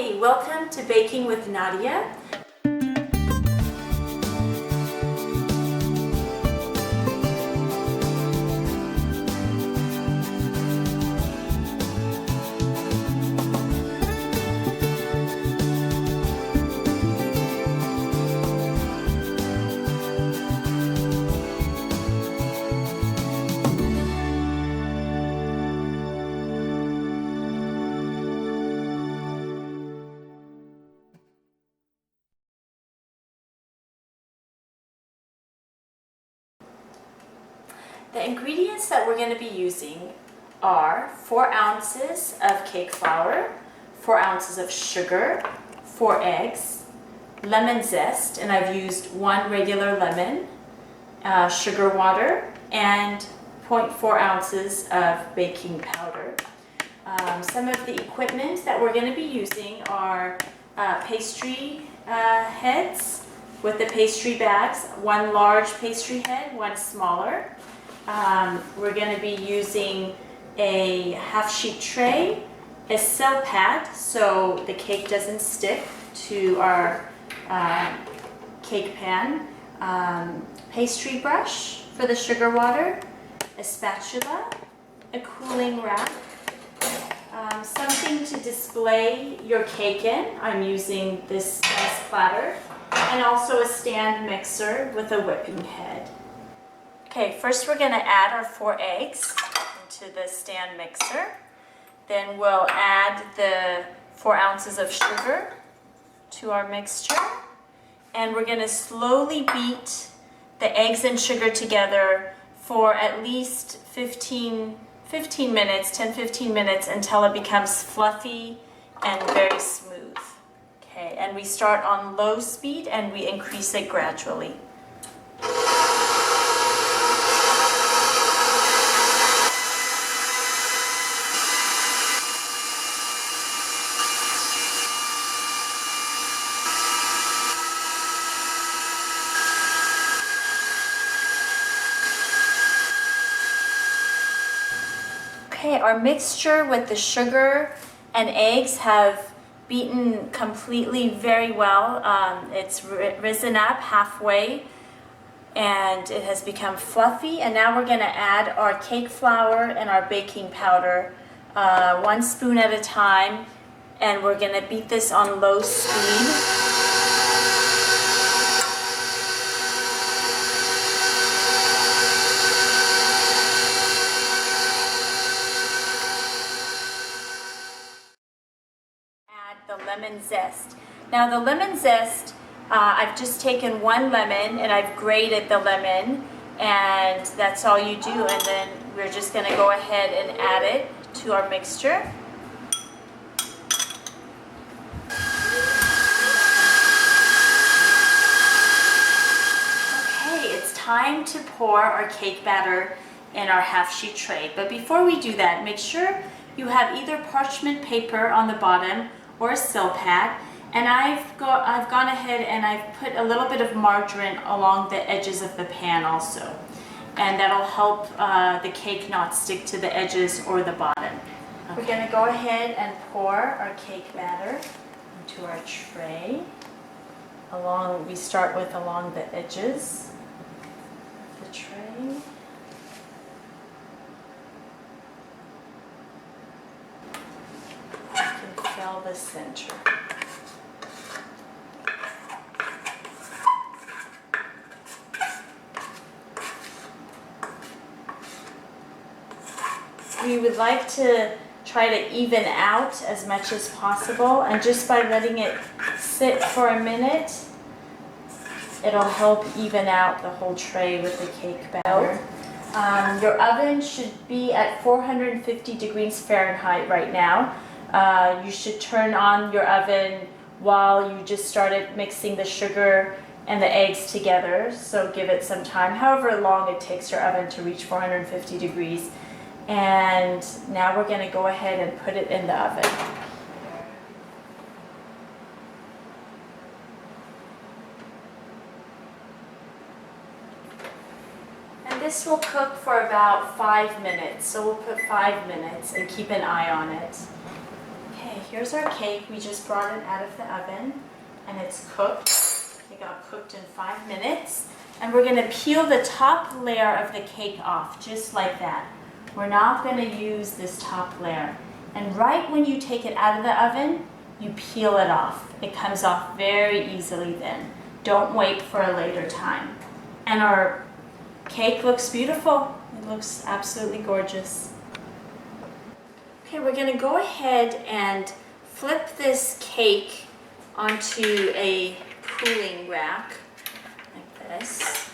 Hi, welcome to Baking with Nadia. The ingredients that we're going to be using are 4 ounces of cake flour, 4 ounces of sugar, 4 eggs, lemon zest, and I've used 1 regular lemon, sugar water, and 0.4 ounces of baking powder. Some of the equipment that we're going to be using are pastry heads with the pastry bags, 1 large pastry head, 1 smaller. We're going to be using a half-sheet tray, a cell pad so the cake doesn't stick to our cake pan, pastry brush for the sugar water, a spatula, a cooling rack, something to display your cake in. I'm using this nice platter, and also a stand mixer with a whipping head. Okay, first we're going to add our 4 eggs into the stand mixer. Then we'll add the 4 ounces of sugar to our mixture. And we're going to slowly beat the eggs and sugar together for at least 10-15 minutes until it becomes fluffy and very smooth. Okay, and we start on low speed and we increase it gradually. Okay, our mixture with the sugar and eggs have beaten completely very well. It's risen up halfway and it has become fluffy. And now we're going to add our cake flour and our baking powder 1 spoon at a time. And we're going to beat this on low speed. The lemon zest. Now the lemon zest, I've just taken 1 lemon and I've grated the lemon, and that's all you do, and then we're just going to go ahead and add it to our mixture. Okay, it's time to pour our cake batter in our half-sheet tray, but before we do that, make sure you have either parchment paper on the bottom or a cell pad, and I've gone ahead and I've put a little bit of margarine along the edges of the pan also, and that'll help the cake not stick to the edges or the bottom. Okay. We're going to go ahead and pour our cake batter into our tray. We start with along the edges of the tray. Fill the center. We would like to try to even out as much as possible, and just by letting it sit for a minute, it'll help even out the whole tray with the cake batter. Your oven should be at 450 degrees Fahrenheit right now. You should turn on your oven while you just started mixing the sugar and the eggs together, so give it some time, however long it takes your oven to reach 450 degrees. And now we're going to go ahead and put it in the oven. And this will cook for about 5 minutes, so we'll put 5 minutes and keep an eye on it. Okay, here's our cake. We just brought it out of the oven and it's cooked. It got cooked in 5 minutes. And we're gonna peel the top layer of the cake off, just like that. We're not gonna use this top layer. And right when you take it out of the oven, you peel it off. It comes off very easily then. Don't wait for a later time. And our cake looks beautiful. It looks absolutely gorgeous. Okay, we're gonna go ahead and flip this cake onto a cooling rack like this.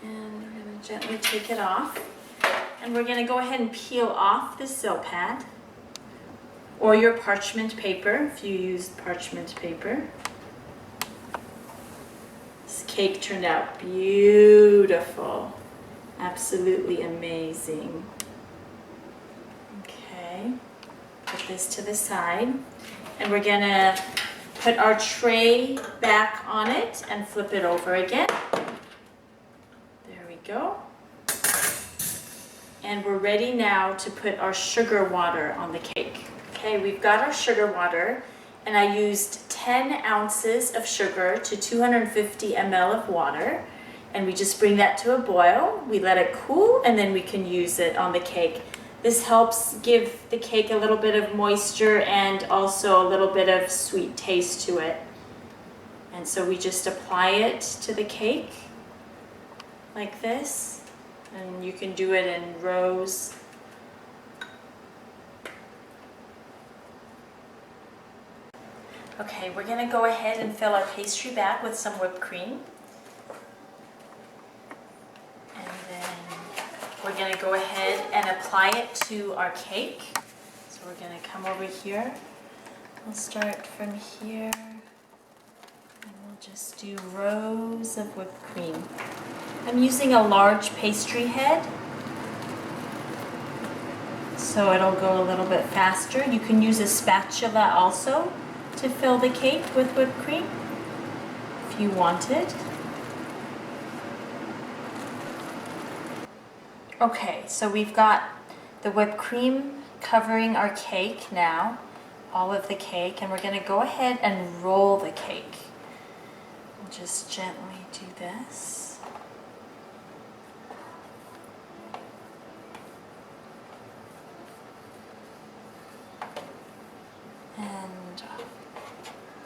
And we're gonna gently take it off. And we're gonna go ahead and peel off the sill pad or your parchment paper if you used parchment paper. This cake turned out beautiful. Absolutely amazing. Okay, put this to the side. And we're gonna put our tray back on it and flip it over again. There we go. And we're ready now to put our sugar water on the cake. Okay, we've got our sugar water, and I used 10 ounces of sugar to 250 ml of water. And we just bring that to a boil. We let it cool, and then we can use it on the cake. This helps give the cake a little bit of moisture and also a little bit of sweet taste to it. And so we just apply it to the cake like this. And you can do it in rows. Okay, we're gonna go ahead and fill our pastry bag with some whipped cream. And then we're gonna go ahead and apply it to our cake. So we're gonna come over here. We'll start from here. And we'll just do rows of whipped cream. I'm using a large pastry head, so it'll go a little bit faster. You can use a spatula also to fill the cake with whipped cream if you wanted. Okay, so we've got the whipped cream covering our cake now, all of the cake, and we're going to go ahead and roll the cake. We'll just gently do this. And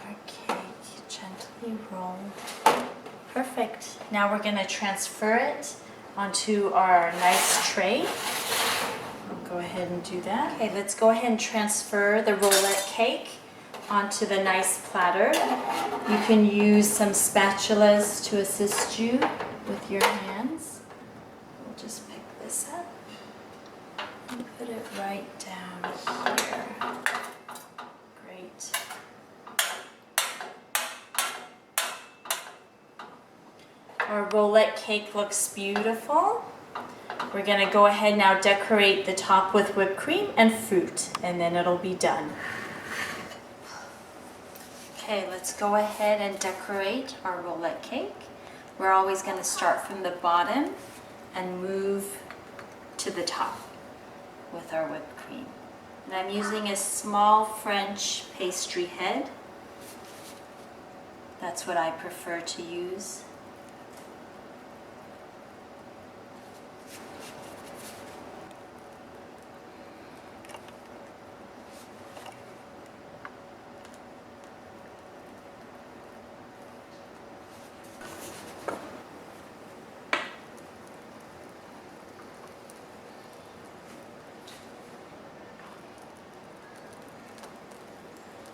our cake gently rolled. Perfect. Now we're going to transfer it onto our nice tray. I'll go ahead and do that. Okay, let's go ahead and transfer the roulette cake onto the nice platter. You can use some spatulas to assist you with your hands. We'll just pick this up and put it right down here. Great. Our roulette cake looks beautiful. We're going to go ahead now decorate the top with whipped cream and fruit, and then it'll be done. Okay, let's go ahead and decorate our roulette cake. We're always going to start from the bottom and move to the top with our whipped cream. And I'm using a small French pastry head. That's what I prefer to use.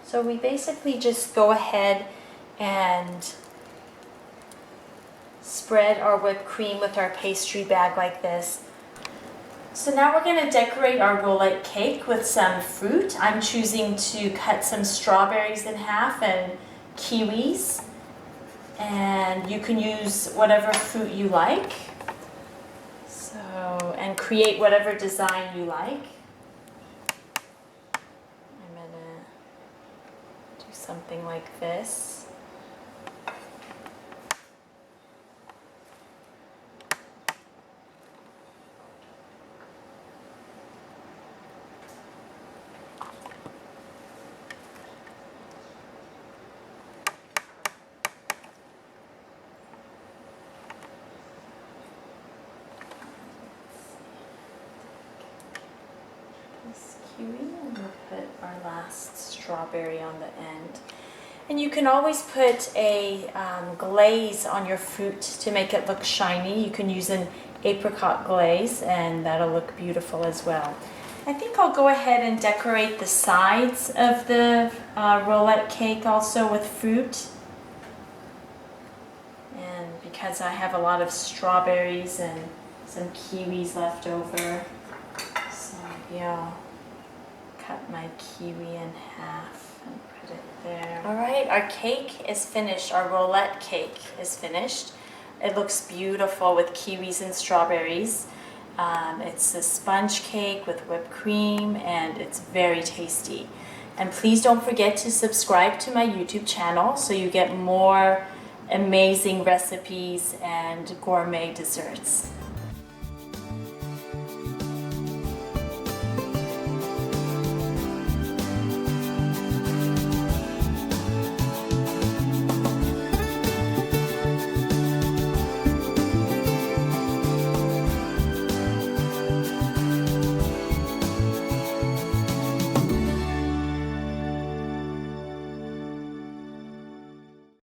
So we basically just go ahead and spread our whipped cream with our pastry bag like this. So now we're going to decorate our roulette cake with some fruit. I'm choosing to cut some strawberries in half and kiwis. And you can use whatever fruit you like. So, and create whatever design you like. Something like this. this kiwi, and we'll put our last strawberry on the end. And you can always put a glaze on your fruit to make it look shiny. You can use an apricot glaze, and that'll look beautiful as well. I think I'll go ahead and decorate the sides of the roulette cake also with fruit. And because I have a lot of strawberries and some kiwis left over, so maybe I'll cut my kiwi in half and put it there. Alright, our cake is finished. Our roulette cake is finished. It looks beautiful with kiwis and strawberries. It's a sponge cake with whipped cream, and it's very tasty. And please don't forget to subscribe to my YouTube channel so you get more amazing recipes and gourmet desserts.